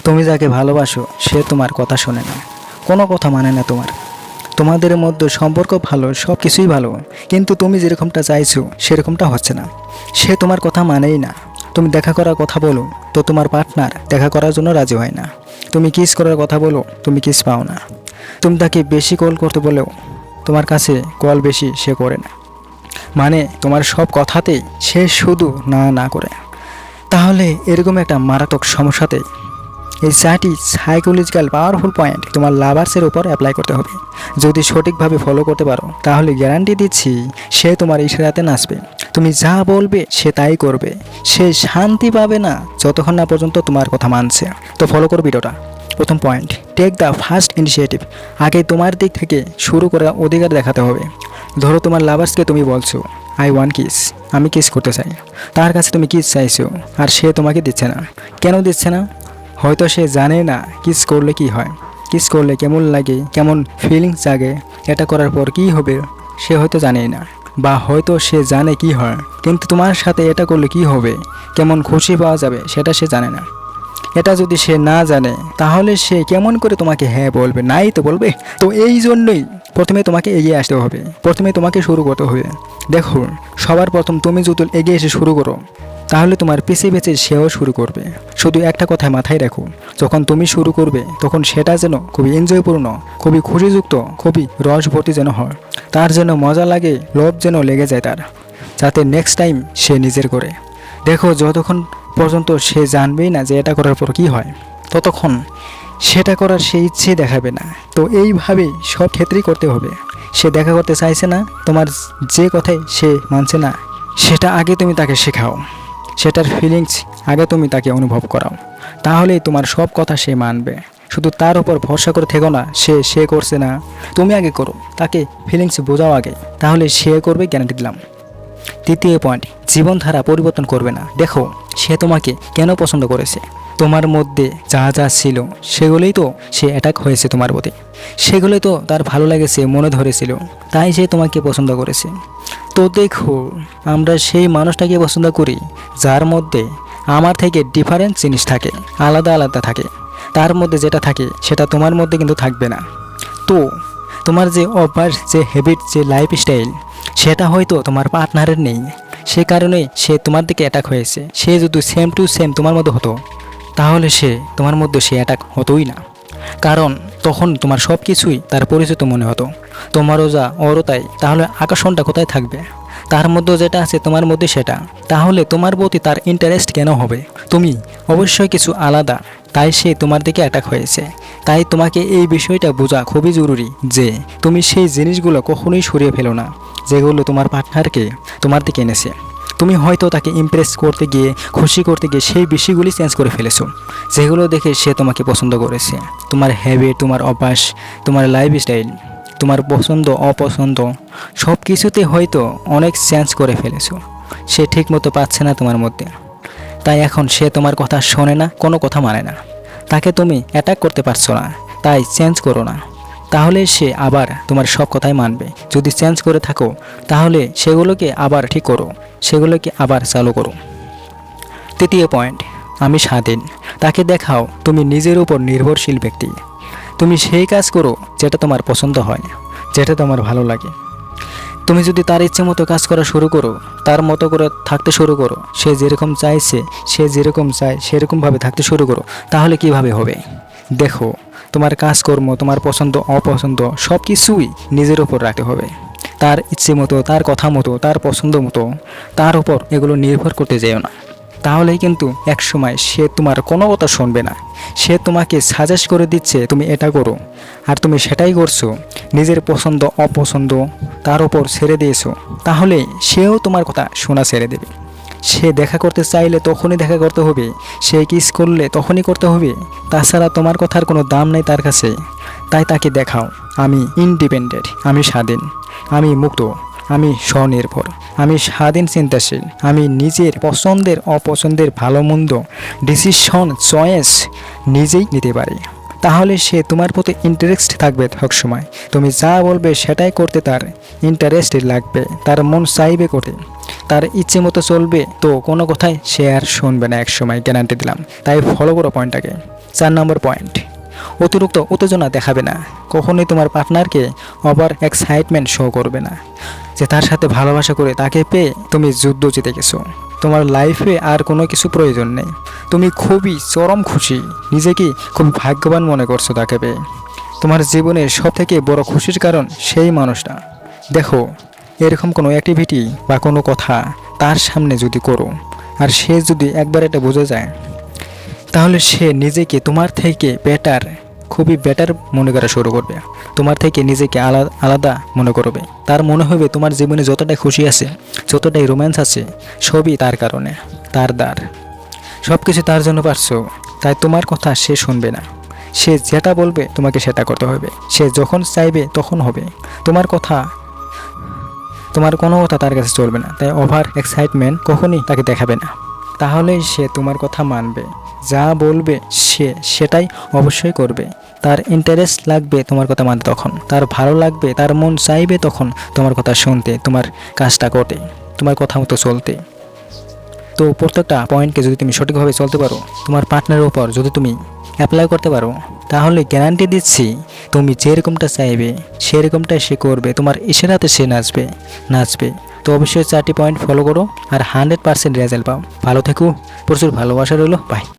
তুমি যাকে ভালোবাসো সে তোমার কথা শোনে না, কোনো কথা মানে না তোমার। তোমাদের মধ্যে সম্পর্ক ভালো, সব কিছুই ভালো, কিন্তু তুমি যেরকমটা চাইছো সেরকমটা হচ্ছে না। সে তোমার কথা মানেই না। তুমি দেখা করার কথা বলো তো তোমার পার্টনার দেখা করার জন্য রাজি হয় না। তুমি কিস করার কথা বলো, তুমি কিস পাও না। তুমি তাকে বেশি কল করতে বলেও তোমার কাছে কল বেশি সে করে না। মানে তোমার সব কথাতেই সে শুধু না না করে। তাহলে এরকম একটা মারাত্মক সমস্যাতে এই 4টি সাইকোলজিক্যাল পাওয়ারফুল পয়েন্ট তোমার লাভার্সের উপর অ্যাপ্লাই করতে হবে। যদি সঠিকভাবে ফলো করতে পারো তাহলে গ্যারান্টি দিচ্ছি সে তোমার ইশারাতে নাচবে। তুমি যা বলবে সে তাই করবে। সে শান্তি পাবে না যতক্ষণ না পর্যন্ত তোমার কথা মানছে। তো ফলো করো ভিডিওটা। প্রথম point, take the first initiative. আগে তোমার দিক থেকে শুরু করার অধিকার দেখাতে হবে। ধরো তোমার লাভার্সকে তুমি বলছো আই ওয়ান্ট কিস, আমি কিস করতে চাই। তার কাছে তুমি কিস চাইছো আর সে তোমাকে দিচ্ছে না। কেন দিচ্ছে না? হয়তো সে জানে না কিস করলে কি হয়, কিস করলে কেমন লাগে, কেমন ফিলিংস জাগে, এটা করার পর কি হবে সে হয়তো জানেই না। বা হয়তো সে জানে কি হয়, কিন্তু তোমার সাথে এটা করলে কি হবে, কেমন খুশি পাওয়া যাবে সেটা সে জানে না। এটা যদি সে না জানে তাহলে সে কেমন করে তোমাকে হ্যাঁ বলবে? নাই তো বলবে। তো এই জন্যই প্রথমে তোমাকে এগিয়ে আসতে হবে, প্রথমে তোমাকে শুরু করতে হবে। দেখো, সবার প্রথম তুমি যদি এগিয়ে এসে শুরু করো তাহলে তোমার পিছে পিছে সেও শুরু করবে। শুধু একটা কথা মাথায় রাখো, যখন তুমি শুরু করবে তখন সেটা যেন খুবই এনজয়পূর্ণ, খুবই খুশিযুক্ত, খুবই রসভর্তি যেন হয়। তার যেন মজা লাগে, লোভ যেন লেগে যায় তার, যাতে নেক্সট টাইম সে নিজের করে। দেখো, যতক্ষণ পর্যন্ত সে জানবেই না যে এটা করার পর কি হয় ততক্ষণ সেটা করার সে ইচ্ছে দেখাবে না। তো এইভাবেই সব ক্ষেত্রেই করতে হবে। সে দেখা করতে চাইছে না, তোমার যে কথাই সে মানছে না, সেটা আগে তুমি তাকে শেখাও, সেটার ফিলিংস আগে তুমি তাকে অনুভব করাও। তাহলেই তোমার সব কথা সে মানবে। শুধু তার উপর ভরসা করে থেকো না, সে করছে না, তুমি আগে করো, তাকে ফিলিংস বোঝাও আগে, তাহলে সে করবে, গ্যারান্টি দিলাম। তৃতীয় পয়েন্ট, জীবনধারা পরিবর্তন করবে না। দেখো, সে তোমাকে কেন পছন্দ করেছে? তোমার মধ্যে যা যা ছিল সেগুলোই তো সে অ্যাটাক হয়েছে তোমার প্রতি, সেগুলোই তো তার ভালো লেগেছে, মনে ধরেছিল, তাই সে তোমাকে পছন্দ করেছে। তো দেখো, আমরা সেই মানুষটাকে পছন্দ করি যার মধ্যে আমার থেকে ডিফারেন্ট জিনিস থাকে, আলাদা আলাদা থাকে। তার মধ্যে যেটা থাকে সেটা তোমার মধ্যে কিন্তু থাকবে না। তো তোমার যে অভ্যাস, যে হ্যাবিট, যে লাইফস্টাইল সেটা হয়তো তোমার পার্টনারের নেই, সে কারণেই সে তোমার দিকে অ্যাটাক হয়েছে। সে যদি সেম টু সেম তোমার মধ্যে হতো তাহলে সে তোমার মধ্যে সে অ্যাটাক হতোই না, কারণ তখন তোমার সব কিছুই তার পরিচিত মনে হতো। তোমারও যা ওরও তাই, তাহলে আকর্ষণটা কোথায় থাকবে? তার মধ্যে যেটা আছে তোমার মধ্যে সেটা, তাহলে তোমার প্রতি তার ইন্টারেস্ট কেন হবে? তুমি অবশ্যই কিছু আলাদা, তাই সে তোমার দিকে অ্যাটাক হয়েছে। তাই তোমাকে এই বিষয়টা বোঝা খুবই জরুরি যে তুমি সেই জিনিসগুলো কখনোই সরিয়ে ফেলো না যেগুলো তোমার পার্টনারকে তোমার দিকে এনেছে। তুমি হয়তো তাকে ইমপ্রেস করতে গিয়ে, খুশি করতে গিয়ে সেই বিষয়গুলি চেঞ্জ করে ফেলেছো যেগুলো দেখে সে তোমাকে পছন্দ করেছে। তোমার হ্যাবিট, তোমার অভ্যাস, তোমার লাইফস্টাইল, তোমার পছন্দ অপছন্দ সব কিছুতে হয়তো অনেক চেঞ্জ করে ফেলেছো। সে ঠিকমতো পাচ্ছে না তোমার মধ্যে, তাই এখন সে তোমার কথা শোনে না, কোনো কথা মানে না। তাকে তুমি অ্যাটাক করতে পারছো না, তাই চেঞ্জ করো না, তাহলে সে আবার তোমার সব কথাই মানবে। যদি চেঞ্জ করে থাকো তাহলে সেগুলোকে আবার ঠিক করো, সেগুলোকে আবার চালু করো। তৃতীয় পয়েন্ট, আমি স্বাধীন। তাকে দেখাও তুমি নিজের উপর নির্ভরশীল ব্যক্তি। তুমি সেই কাজ করো যেটা তোমার পছন্দ হয়, যেটা তোমার ভালো লাগে। তুমি যদি তার ইচ্ছে মতো কাজ করা শুরু করো, তার মতো করে থাকতে শুরু করো, সে যেরকম চাইছে, সে যেরকম চায় সেরকমভাবে থাকতে শুরু করো, তাহলে কিভাবে হবে? দেখো, তোমার কাজকর্ম, তোমার পছন্দ অপছন্দ সব কিছুই নিজের উপর রাখতে হবে। তার ইচ্ছে মতো, তার কথা মতো, তার পছন্দ মতো তার উপর এগুলো নির্ভর করতে যেও না। তাহলেই কিন্তু একসময় সে তোমার কোনো কথা শুনবে না। সে তোমাকে সাজেস্ট করে দিচ্ছে তুমি এটা করো, আর তুমি সেটাই করছো, নিজের পছন্দ অপছন্দ তার ওপর ছেড়ে দিয়েছো, তাহলে সেও তোমার কথা শোনা ছেড়ে দেবে। সে দেখা করতে চাইলে তখনই দেখা করতে হবে, সে কিস করলে তখনই করতে হবে, তাছাড়া তোমার কথার কোনো দাম নেই তার কাছে। তাই তাকে দেখাও আমি ইন্ডিপেন্ডেন্ট, আমি স্বাধীন, আমি মুক্ত, আমি স্বনির্ভর, আমি স্বাধীন চিন্তাশীল, আমি নিজের পছন্দের অপছন্দের ভালো মন্দ ডিসিশন চয়েস নিজেই নিতে পারি। তাহলে সে তোমার প্রতি ইন্টারেস্ট থাকবে সবসময়। তুমি যা বলবে সেটাই করতে তার ইন্টারেস্ট লাগবে, তার মন চাইবে করতে, তার ইচ্ছে মতো চলবে। তো কোনো কথাই সে আর শুনবে না একসময়, গ্যারান্টি দিলাম। তাই ফলো করো পয়েন্টটাকে। 4 নম্বর পয়েন্ট, অতিরিক্ত উত্তেজনা দেখাবে না। কখনোই তোমার পার্টনারকে ওভার এক্সাইটমেন্ট শো করবে না যে তার সাথে ভালোবাসা করে তাকে পেয়ে তুমি যুদ্ধ জিতে গেছো। তোমার লাইফে আর কোনো কিছু প্রয়োজন নেই, তুমি খুবই চরম খুশি, নিজেকে খুবই ভাগ্যবান মনে করছো তাকে পেয়ে। তোমার জীবনের সবথেকে বড় খুশির কারণ সেই মানুষটা। দেখো, এরকম কোনো অ্যাক্টিভিটি বা কোনো কথা তার সামনে যদি করো আর সে যদি একবার এটা বুঝে যায়, তাহলে সে নিজেকে তোমার থেকে বেটার, খুবই বেটার মনে করা শুরু করবে। তোমার থেকে নিজেকে আলাদা মনে করবে। তার মনে হবে তোমার জীবনে যতটাই খুশি আছে, যতটাই রোম্যান্স আছে, সবই তার কারণে, তার দ্বার। সব কিছু তার জন্য পারছো, তাই তোমার কথা সে শুনবে না। সে যেটা বলবে তোমাকে সেটা করতে হবে। সে যখন চাইবে তখন হবে। তোমার কোনো কথা তার কাছে চলবে না। তাই ওভার এক্সাইটমেন্ট কখনই তাকে দেখাবে না, তাহলেই সে তোমার কথা মানবে। যা বলবে সে সেটাই অবশ্যই করবে। তার ইন্টারেস্ট লাগবে তোমার কথা মানতে, তখন তার ভালো লাগবে, তার মন চাইবে তখন তোমার কথা শুনতে, তোমার কাজটা করতে, তোমার কথা মতো চলতে। তো প্রত্যেকটা পয়েন্টকে যদি তুমি সঠিকভাবে চলতে পারো, তোমার পার্টনারের উপর যদি তুমি অ্যাপ্লাই করতে পারো, তাহলে গ্যারান্টি দিচ্ছি তুমি যেরকমটা চাইবে সেরকমটাই সে করবে। তোমার ইশারাতে সে নাচবে। তো অবশ্যই 4টি পয়েন্ট ফলো করো আর 100% রেজাল্ট পাও। ভালো থেকো, প্রচুর ভালোবাসা রইলো। বাই।